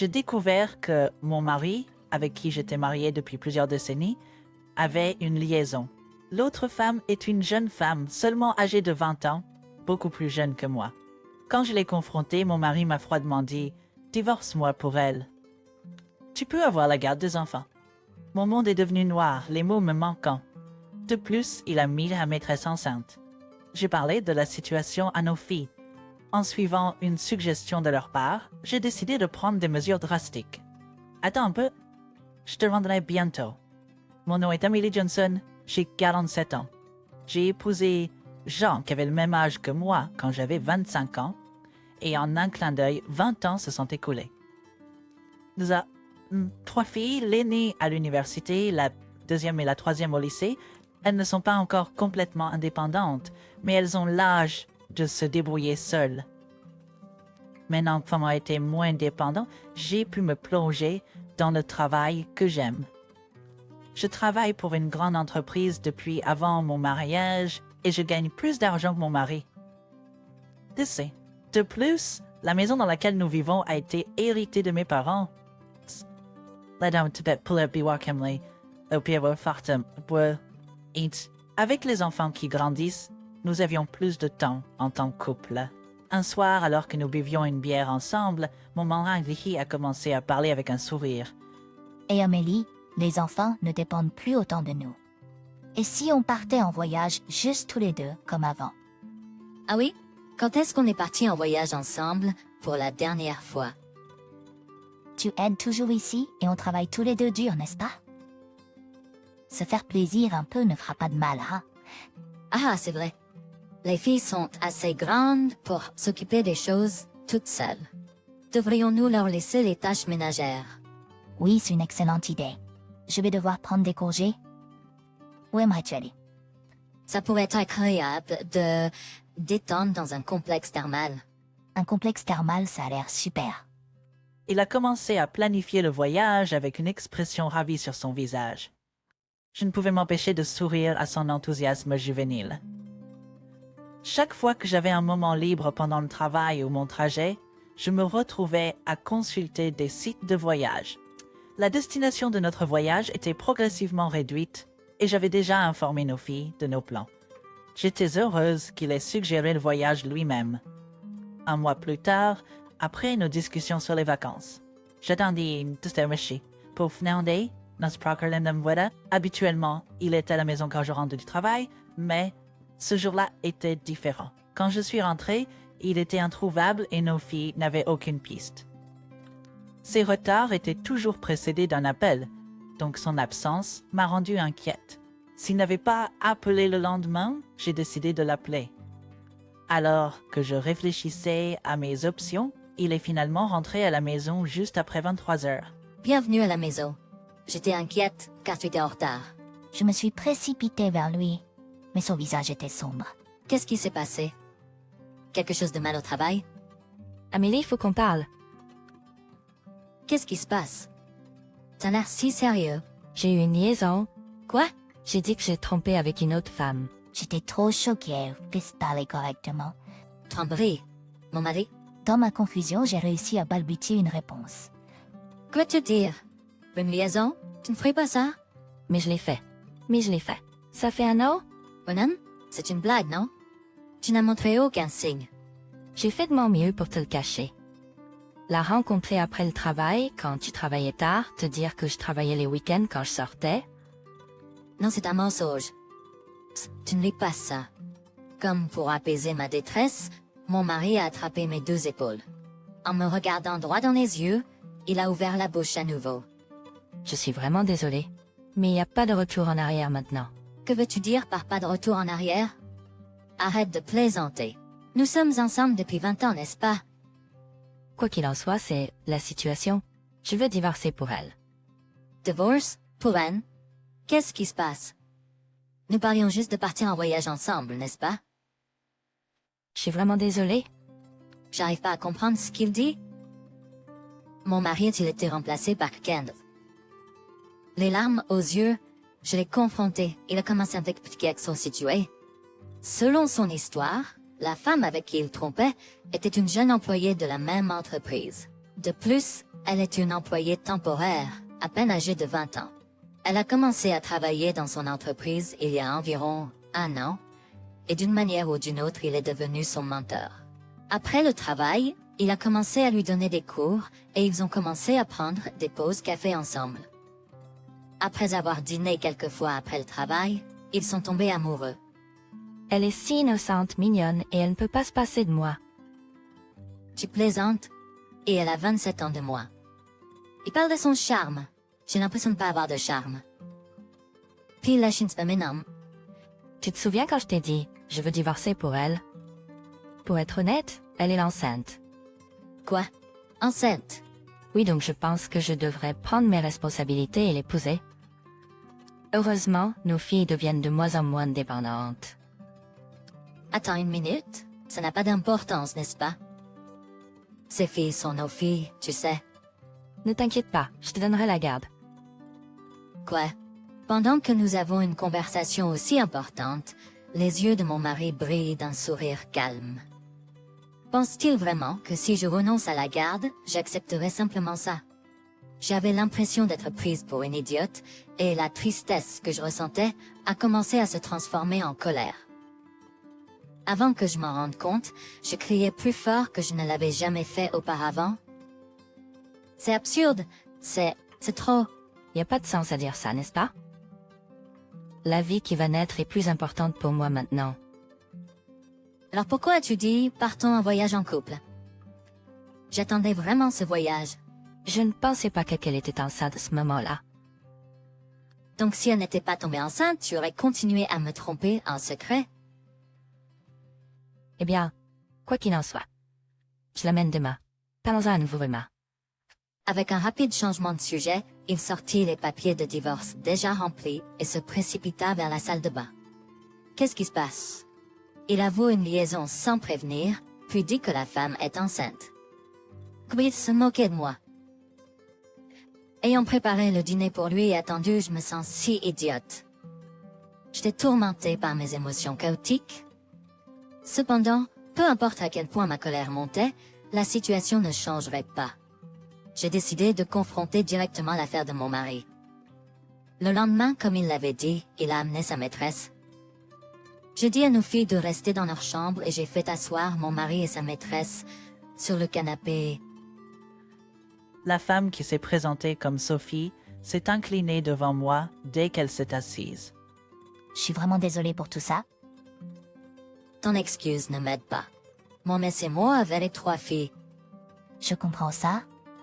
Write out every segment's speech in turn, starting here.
j'ai découvert que mon mari, avec qui j'étais mariée depuis plusieurs décennies, avait une liaison. L'autre femme est une jeune femme, seulement âgée de 20 ans, beaucoup plus jeune que moi. Quand je l'ai confrontée, mon mari m'a froidement dit « Divorce-moi pour elle. Tu peux avoir la garde des enfants. » Mon monde est devenu noir, les mots me manquant. De plus, il a mis la maîtresse enceinte. J'ai parlé de la situation à nos filles. En suivant une suggestion de leur part, j'ai décidé de prendre des mesures drastiques. Attends un peu, je te rendrai bientôt. Mon nom est Amélie Johnson, j'ai 47 ans. J'ai épousé Jean, qui avait le même âge que moi quand j'avais 25 ans, et en un clin d'œil, 20 ans se sont écoulés. Nous avons 3 filles, l'aînée à l'université, la deuxième et la troisième au lycée. Elles ne sont pas encore complètement indépendantes, mais elles ont l'âge de se débrouiller seules. Maintenant que maman était moins dépendant, j'ai pu me plonger dans le travail que j'aime. Je travaille pour une grande entreprise depuis avant mon mariage et je gagne plus d'argent que mon mari. De plus, la maison dans laquelle nous vivons a été héritée de mes parents. Avec les enfants qui grandissent, nous avions plus de temps en tant que couple. Un soir, alors que nous buvions une bière ensemble, mon mari a commencé à parler avec un sourire. Et Amélie, les enfants ne dépendent plus autant de nous. Et si on partait en voyage juste tous les deux, comme avant? Ah oui? Quand est-ce qu'on est parti en voyage ensemble pour la dernière fois? Tu aides toujours ici et on travaille tous les deux dur, n'est-ce pas? Se faire plaisir un peu ne fera pas de mal, hein? Ah, c'est vrai. Les filles sont assez grandes pour s'occuper des choses toutes seules. Devrions-nous leur laisser les tâches ménagères? Oui, c'est une excellente idée. Je vais devoir prendre des congés. Où aimerais-tu aller? Ça pourrait être agréable de détendre dans un complexe thermal. Un complexe thermal, ça a l'air super. Il a commencé à planifier le voyage avec une expression ravie sur son visage. Je ne pouvais m'empêcher de sourire à son enthousiasme juvénile. Chaque fois que j'avais un moment libre pendant le travail ou mon trajet, je me retrouvais à consulter des sites de voyage. La destination de notre voyage était progressivement réduite et j'avais déjà informé nos filles de nos plans. J'étais heureuse qu'il ait suggéré le voyage lui-même. Un mois plus tard, après nos discussions sur les vacances, j'attendis pour fnaunder notre procurement. Habituellement, il est à la maison quand je rentre du travail, mais ce jour-là était différent. Quand je suis rentrée, il était introuvable et nos filles n'avaient aucune piste. Ses retards étaient toujours précédés d'un appel, donc son absence m'a rendue inquiète. S'il n'avait pas appelé le lendemain, j'ai décidé de l'appeler. Alors que je réfléchissais à mes options, il est finalement rentré à la maison juste après 23 heures. Bienvenue à la maison. J'étais inquiète car tu étais en retard. Je me suis précipitée vers lui, mais son visage était sombre. Qu'est-ce qui s'est passé? Quelque chose de mal au travail? Amélie, il faut qu'on parle. Qu'est-ce qui se passe? T'as l'air si sérieux. J'ai eu une liaison. Quoi? J'ai dit que j'ai trompé avec une autre femme. J'étais trop choquée, puisse parler correctement. Tromperie. Mon mari? Dans ma confusion, j'ai réussi à balbutier une réponse. Quoi te dire? Une liaison? Tu ne ferais pas ça? Mais je l'ai fait. Ça fait un an? Ronan? C'est une blague, non? Tu n'as montré aucun signe. J'ai fait de mon mieux pour te le cacher. La rencontrer après le travail, quand tu travaillais tard, te dire que je travaillais les week-ends quand je sortais. Non, c'est un mensonge. Tu ne lis pas ça. Comme pour apaiser ma détresse, mon mari a attrapé mes 2 épaules. En me regardant droit dans les yeux, il a ouvert la bouche à nouveau. Je suis vraiment désolée. Mais il n'y a pas de retour en arrière maintenant. Que veux-tu dire par pas de retour en arrière? Arrête de plaisanter. Nous sommes ensemble depuis 20 ans, n'est-ce pas? Quoi qu'il en soit, c'est la situation. Je veux divorcer pour elle. Divorce? Pour Anne? Qu'est-ce qui se passe? Nous parlions juste de partir en voyage ensemble, n'est-ce pas? Je suis vraiment désolée. J'arrive pas à comprendre ce qu'il dit. Mon mari a-t-il été remplacé par Kendall? Les larmes aux yeux, je l'ai confronté. Il a commencé à m'expliquer avec son situé. Selon son histoire, la femme avec qui il trompait était une jeune employée de la même entreprise. De plus, Elle est une employée temporaire, à peine âgée de 20 ans. Elle a commencé à travailler dans son entreprise il y a environ 1 an, et d'une manière ou d'une autre, il est devenu son mentor. Après le travail, il a commencé à lui donner des cours, et ils ont commencé à prendre des pauses café ensemble. Après avoir dîné quelques fois après le travail, ils sont tombés amoureux. Elle est si innocente, mignonne, et elle ne peut pas se passer de moi. Tu plaisantes? Et elle a 27 ans de moins. Il parle de son charme. J'ai l'impression de pas avoir de charme. Puis la chine féminin. Tu te souviens quand je t'ai dit, je veux divorcer pour elle? Pour être honnête, elle est enceinte. Quoi? Enceinte? Oui, donc je pense que je devrais prendre mes responsabilités et l'épouser. Heureusement, nos filles deviennent de moins en moins dépendantes. Attends une minute. Ça n'a pas d'importance, n'est-ce pas? Ces filles sont nos filles, tu sais. Ne t'inquiète pas, je te donnerai la garde. Quoi? Pendant que nous avons une conversation aussi importante, les yeux de mon mari brillent d'un sourire calme. Pense-t-il vraiment que si je renonce à la garde, j'accepterai simplement ça? J'avais l'impression d'être prise pour une idiote, et la tristesse que je ressentais a commencé à se transformer en colère. Avant que je m'en rende compte, je criais plus fort que je ne l'avais jamais fait auparavant. C'est absurde, c'est trop. Y a pas de sens à dire ça, n'est-ce pas? La vie qui va naître est plus importante pour moi maintenant. Alors pourquoi as-tu dit « partons en voyage en couple » J'attendais vraiment ce voyage. Je ne pensais pas qu'elle était enceinte à ce moment-là. Donc si elle n'était pas tombée enceinte, tu aurais continué à me tromper en secret? Eh bien, quoi qu'il en soit. Je l'amène demain. Parlons-en à nouveau demain. Avec un rapide changement de sujet, il sortit les papiers de divorce déjà remplis et se précipita vers la salle de bain. Qu'est-ce qui se passe? Il avoue une liaison sans prévenir, puis dit que la femme est enceinte. Grid se moquait de moi. Ayant préparé le dîner pour lui et attendu, je me sens si idiote. J'étais tourmentée par mes émotions chaotiques. Cependant, peu importe à quel point ma colère montait, la situation ne changerait pas. J'ai décidé de confronter directement l'affaire de mon mari. Le lendemain, comme il l'avait dit, il a amené sa maîtresse. J'ai dit à nos filles de rester dans leur chambre et j'ai fait asseoir mon mari et sa maîtresse sur le canapé. La femme qui s'est présentée comme Sophie s'est inclinée devant moi dès qu'elle s'est assise. Je suis vraiment désolée pour tout ça. Ton excuse ne m'aide pas. Mon mess et moi avaient les 3 filles. Je comprends ça.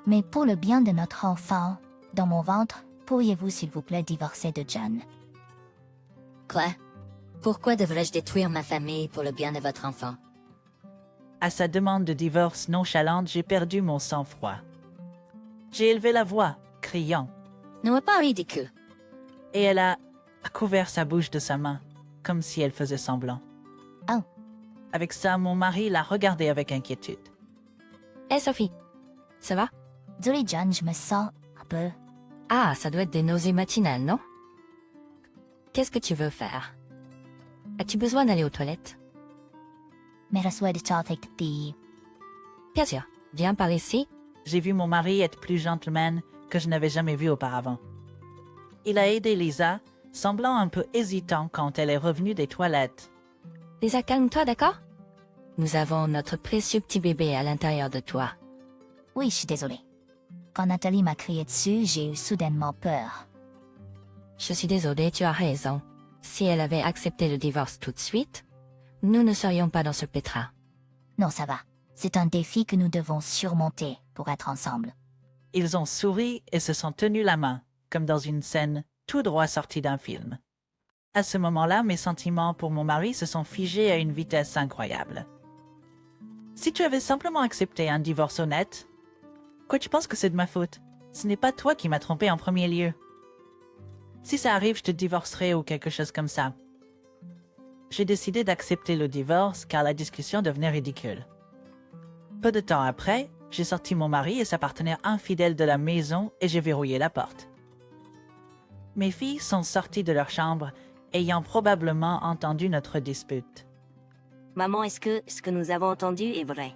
Mais pour le bien de notre enfant, dans mon ventre, pourriez-vous s'il vous plaît divorcer de John? Quoi? Pourquoi devrais-je détruire ma famille pour le bien de votre enfant? À sa demande de divorce nonchalante, j'ai perdu mon sang-froid. J'ai élevé la voix, criant, Ne pas ridicule. et elle a couvert sa bouche de sa main, comme si elle faisait semblant. Oh. Avec ça, mon mari l'a regardée avec inquiétude. Hé Sophie, ça va? Désolée John, je me sens un peu... Ah, ça doit être des nausées matinales, non? Qu'est-ce que tu veux faire? As-tu besoin d'aller aux toilettes? Mais je souhaite avec des... Bien sûr, viens par ici. J'ai vu mon mari être plus gentleman que je n'avais jamais vu auparavant. Il a aidé Lisa, semblant un peu hésitant quand elle est revenue des toilettes. Lisa, calme-toi, d'accord? Nous avons notre précieux petit bébé à l'intérieur de toi. Oui, je suis désolée. Quand Nathalie m'a crié dessus, j'ai eu soudainement peur. Je suis désolée, tu as raison. Si elle avait accepté le divorce tout de suite, nous ne serions pas dans ce pétrin. Non, ça va. C'est un défi que nous devons surmonter pour être ensemble. Ils ont souri et se sont tenus la main, comme dans une scène tout droit sortie d'un film. À ce moment-là, mes sentiments pour mon mari se sont figés à une vitesse incroyable. Si tu avais simplement accepté un divorce honnête, quoi tu penses que c'est de ma faute? Ce n'est pas toi qui m'as trompé en premier lieu. Si ça arrive, je te divorcerai ou quelque chose comme ça. J'ai décidé d'accepter le divorce car la discussion devenait ridicule. Peu de temps après, j'ai sorti mon mari et sa partenaire infidèle de la maison et j'ai verrouillé la porte. Mes filles sont sorties de leur chambre, ayant probablement entendu notre dispute. Maman, est-ce que ce que nous avons entendu est vrai?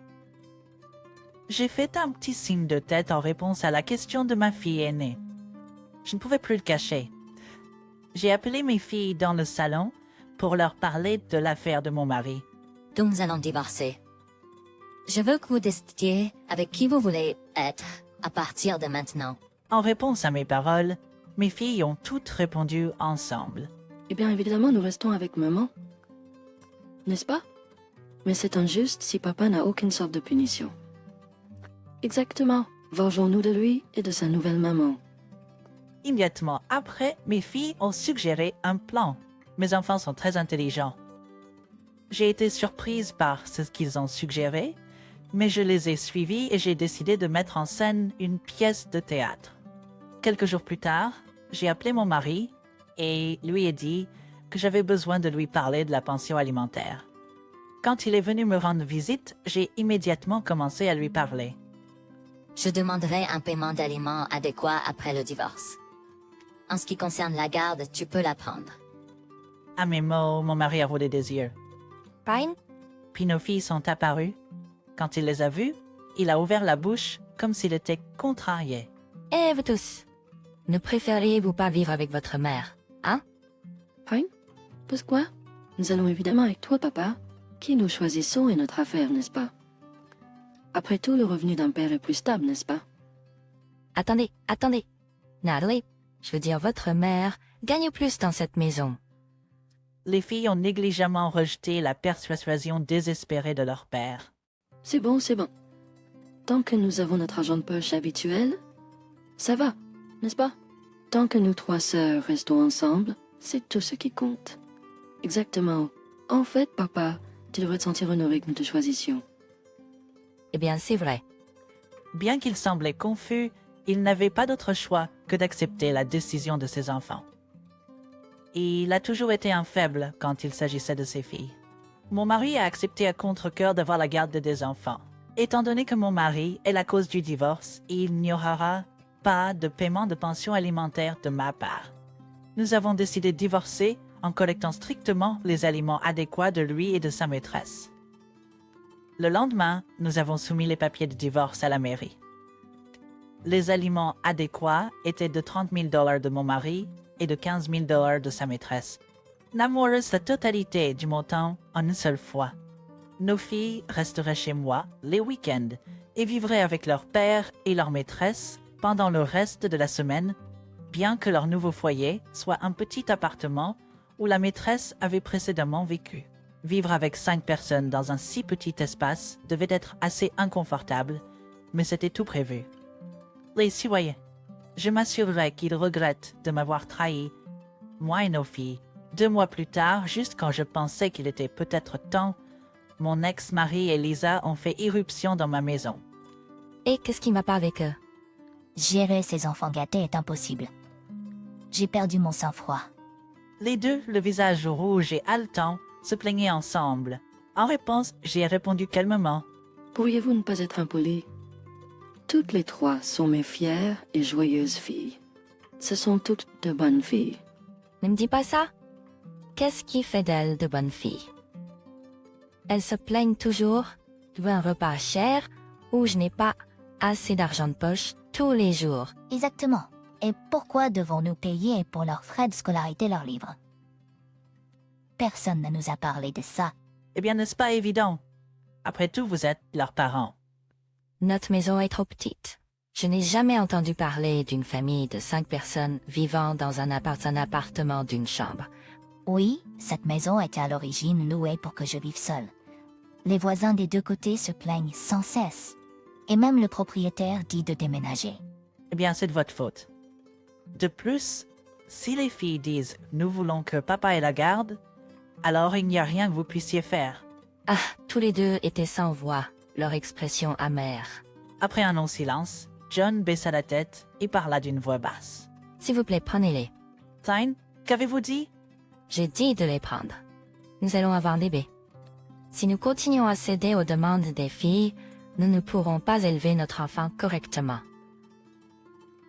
J'ai fait un petit signe de tête en réponse à la question de ma fille aînée. Je ne pouvais plus le cacher. J'ai appelé mes filles dans le salon pour leur parler de l'affaire de mon mari. Donc nous allons divorcer. Je veux que vous décidiez avec qui vous voulez être à partir de maintenant. En réponse à mes paroles, mes filles ont toutes répondu ensemble. Eh bien, évidemment, nous restons avec maman. N'est-ce pas? Mais c'est injuste si papa n'a aucune sorte de punition. Exactement. Vengeons-nous de lui et de sa nouvelle maman. Immédiatement après, mes filles ont suggéré un plan. Mes enfants sont très intelligents. J'ai été surprise par ce qu'ils ont suggéré, mais je les ai suivis et j'ai décidé de mettre en scène une pièce de théâtre. Quelques jours plus tard, j'ai appelé mon mari et lui ai dit que j'avais besoin de lui parler de la pension alimentaire. Quand il est venu me rendre visite, j'ai immédiatement commencé à lui parler. Je demanderai un paiement d'aliments adéquat après le divorce. En ce qui concerne la garde, tu peux la prendre. À mes mots, mon mari a roulé des yeux. Fine? Puis nos filles sont apparues. Quand il les a vues, il a ouvert la bouche comme s'il était contrarié. Et vous tous, ne préfériez-vous pas vivre avec votre mère, hein? Fine? Pourquoi? Nous allons évidemment avec toi, papa. Qui nous choisissons est notre affaire, n'est-ce pas? Après tout, le revenu d'un père est plus stable, n'est-ce pas? Attendez. Natalie, je veux dire votre mère gagne plus dans cette maison. Les filles ont négligemment rejeté la persuasion désespérée de leur père. C'est bon. Tant que nous avons notre argent de poche habituel, ça va, n'est-ce pas? Tant que nous trois sœurs restons ensemble, c'est tout ce qui compte. Exactement. En fait, papa, tu devrais te sentir honoré que nous te choisissions. Eh bien, c'est vrai. Bien qu'il semblait confus, il n'avait pas d'autre choix que d'accepter la décision de ses enfants. Il a toujours été un faible quand il s'agissait de ses filles. Mon mari a accepté à contre-cœur d'avoir la garde des enfants. Étant donné que mon mari est la cause du divorce, il n'y aura pas de paiement de pension alimentaire de ma part. Nous avons décidé de divorcer en collectant strictement les aliments adéquats de lui et de sa maîtresse. Le lendemain, nous avons soumis les papiers de divorce à la mairie. Les aliments adéquats étaient de 30 000 $ de mon mari et de 15 000 $ de sa maîtresse. N'amoureuse la totalité du montant en une seule fois. Nos filles resteraient chez moi les week-ends et vivraient avec leur père et leur maîtresse pendant le reste de la semaine, bien que leur nouveau foyer soit un petit appartement où la maîtresse avait précédemment vécu. Vivre avec 5 personnes dans un si petit espace devait être assez inconfortable, mais c'était tout prévu. Les citoyens, je m'assurerai qu'ils regrettent de m'avoir trahi, moi et nos filles. 2 mois plus tard, juste quand je pensais qu'il était peut-être temps, mon ex-mari et Lisa ont fait irruption dans ma maison. Et qu'est-ce qui m'a pas avec eux? Gérer ces enfants gâtés est impossible. J'ai perdu mon sang-froid. Les deux, le visage rouge et haletant, se plaignaient ensemble. En réponse, j'ai répondu calmement. Pourriez-vous ne pas être impoli? Toutes les trois sont mes fières et joyeuses filles. Ce sont toutes de bonnes filles. Ne me dis pas ça. Qu'est-ce qui fait d'elles de bonnes filles? Elles se plaignent toujours d'un repas cher ou je n'ai pas assez d'argent de poche tous les jours. Exactement. Et pourquoi devons-nous payer pour leurs frais de scolarité leurs livres? Personne ne nous a parlé de ça. Eh bien, n'est-ce pas évident? Après tout, vous êtes leurs parents. Notre maison est trop petite. Je n'ai jamais entendu parler d'une famille de 5 personnes vivant dans un appartement d'une chambre. Oui, cette maison était à l'origine louée pour que je vive seule. Les voisins des 2 côtés se plaignent sans cesse. Et même le propriétaire dit de déménager. Eh bien, c'est de votre faute. De plus, si les filles disent « nous voulons que papa ait la garde », alors il n'y a rien que vous puissiez faire. Ah, tous les deux étaient sans voix, leur expression amère. Après un long silence, John baissa la tête et parla d'une voix basse. S'il vous plaît, prenez-les. Tyne, qu'avez-vous dit? J'ai dit de les prendre. Nous allons avoir un bébé. Si nous continuons à céder aux demandes des filles, nous ne pourrons pas élever notre enfant correctement.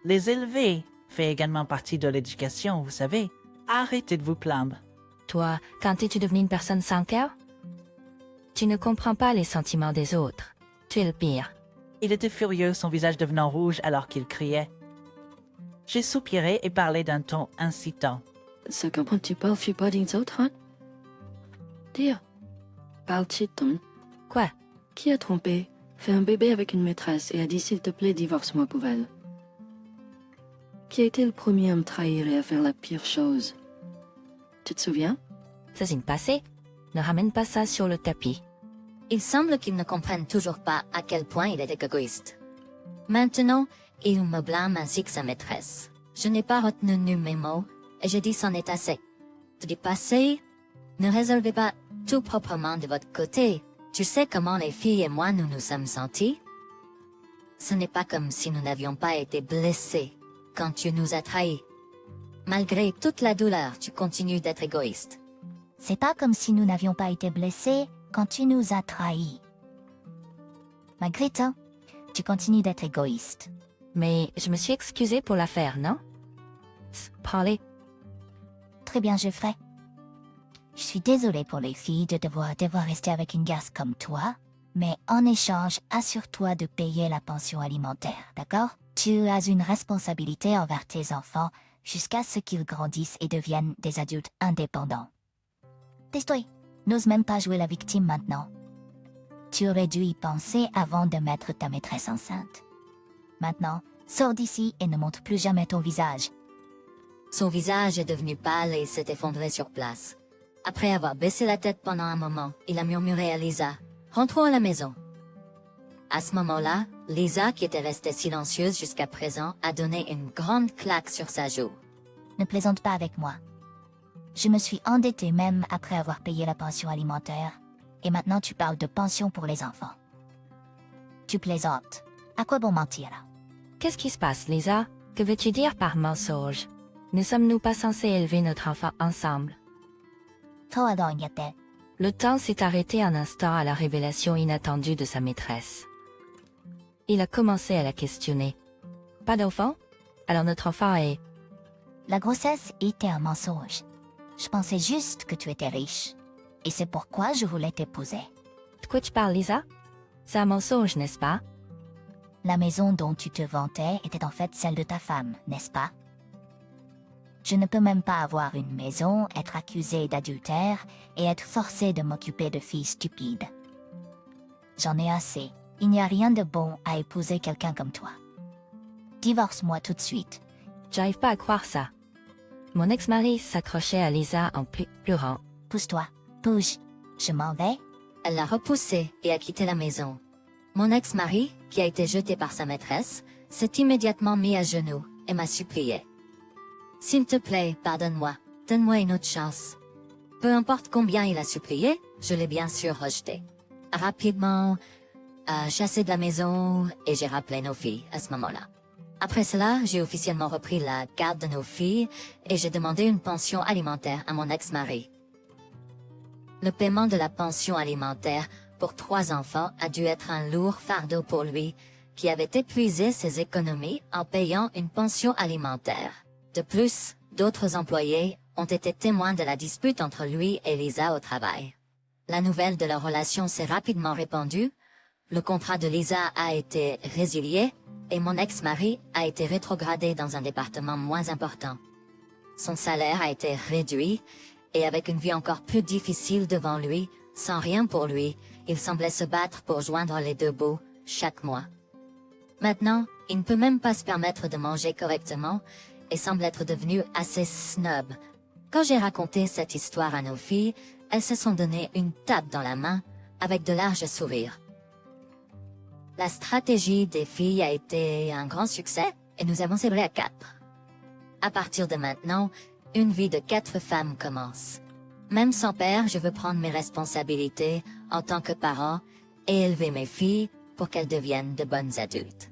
Les élever fait également partie de l'éducation, vous savez. Arrêtez de vous plaindre. Toi, quand es-tu devenue une personne sans cœur? Tu ne comprends pas les sentiments des autres. Tu es le pire. Il était furieux, son visage devenant rouge alors qu'il criait. J'ai soupiré et parlé d'un ton incitant. Ça comprends-tu pas des autres, hein? Dire. Parle-tu de ton... Quoi? Qui a trompé, fait un bébé avec une maîtresse et a dit s'il te plaît, divorce-moi pour elle? Qui a été le premier à me trahir et à faire la pire chose? Tu te souviens? C'est une passé. Ne ramène pas ça sur le tapis. Il semble qu'ils ne comprennent toujours pas à quel point il est égoïste. Maintenant, il me blâme ainsi que sa maîtresse. Je n'ai pas retenu mes mots, et je dis c'en est assez. Du passé, ne résolvez pas tout proprement de votre côté. Tu sais comment les filles et moi nous nous sommes sentis? Ce n'est pas comme si nous n'avions pas été blessés quand tu nous as trahis. Malgré toute la douleur, tu continues d'être égoïste. C'est pas comme si nous n'avions pas été blessés quand tu nous as trahis. Malgré ça, tu continues d'être égoïste. Mais je me suis excusée pour l'affaire, non? Parlez. Très bien, je ferai. Je suis désolée pour les filles de devoir rester avec une garce comme toi, mais en échange, assure-toi de payer la pension alimentaire, d'accord? Tu as une responsabilité envers tes enfants jusqu'à ce qu'ils grandissent et deviennent des adultes indépendants. Tais-toi, n'ose même pas jouer la victime maintenant. Tu aurais dû y penser avant de mettre ta maîtresse enceinte. Maintenant, sors d'ici et ne montre plus jamais ton visage. Son visage est devenu pâle et s'est effondré sur place. Après avoir baissé la tête pendant un moment, il a murmuré à Lisa, « Rentrons à la maison. » À ce moment-là, Lisa, qui était restée silencieuse jusqu'à présent, a donné une grande claque sur sa joue. Ne plaisante pas avec moi. Je me suis endettée même après avoir payé la pension alimentaire. Et maintenant tu parles de pension pour les enfants. Tu plaisantes. À quoi bon mentir là? Qu'est-ce qui se passe, Lisa? Que veux-tu dire par mensonge? Ne sommes-nous pas censés élever notre enfant ensemble? Le temps s'est arrêté un instant à la révélation inattendue de sa maîtresse. Il a commencé à la questionner. Pas d'enfant? Alors notre enfant est... La grossesse était un mensonge. Je pensais juste que tu étais riche. Et c'est pourquoi je voulais t'épouser. De quoi tu parles, Lisa? C'est un mensonge, n'est-ce pas? La maison dont tu te vantais était en fait celle de ta femme, n'est-ce pas? Je ne peux même pas avoir une maison, être accusée d'adultère et être forcée de m'occuper de filles stupides. J'en ai assez. Il n'y a rien de bon à épouser quelqu'un comme toi. Divorce-moi tout de suite. J'arrive pas à croire ça. Mon ex-mari s'accrochait à Lisa en pleurant. Pousse-toi. Bouge. Je m'en vais. Elle l'a repoussé et a quitté la maison. Mon ex-mari, qui a été jeté par sa maîtresse, s'est immédiatement mis à genoux et m'a supplié. « S'il te plaît, pardonne-moi, donne-moi une autre chance. » Peu importe combien il a supplié, je l'ai bien sûr rejeté. Rapidement, chassé de la maison et j'ai rappelé nos filles à ce moment-là. Après cela, j'ai officiellement repris la garde de nos filles et j'ai demandé une pension alimentaire à mon ex-mari. Le paiement de la pension alimentaire pour 3 enfants a dû être un lourd fardeau pour lui, qui avait épuisé ses économies en payant une pension alimentaire. De plus, d'autres employés ont été témoins de la dispute entre lui et Lisa au travail. La nouvelle de leur relation s'est rapidement répandue, le contrat de Lisa a été résilié et mon ex-mari a été rétrogradé dans un département moins important. Son salaire a été réduit et avec une vie encore plus difficile devant lui, sans rien pour lui, il semblait se battre pour joindre les deux bouts chaque mois. Maintenant, il ne peut même pas se permettre de manger correctement et semble être devenu assez snob. Quand j'ai raconté cette histoire à nos filles, elles se sont donné une tape dans la main avec de larges sourires. La stratégie des filles a été un grand succès et nous avons célébré à 4. À partir de maintenant, une vie de 4 femmes commence. Même sans père, je veux prendre mes responsabilités en tant que parent et élever mes filles pour qu'elles deviennent de bonnes adultes.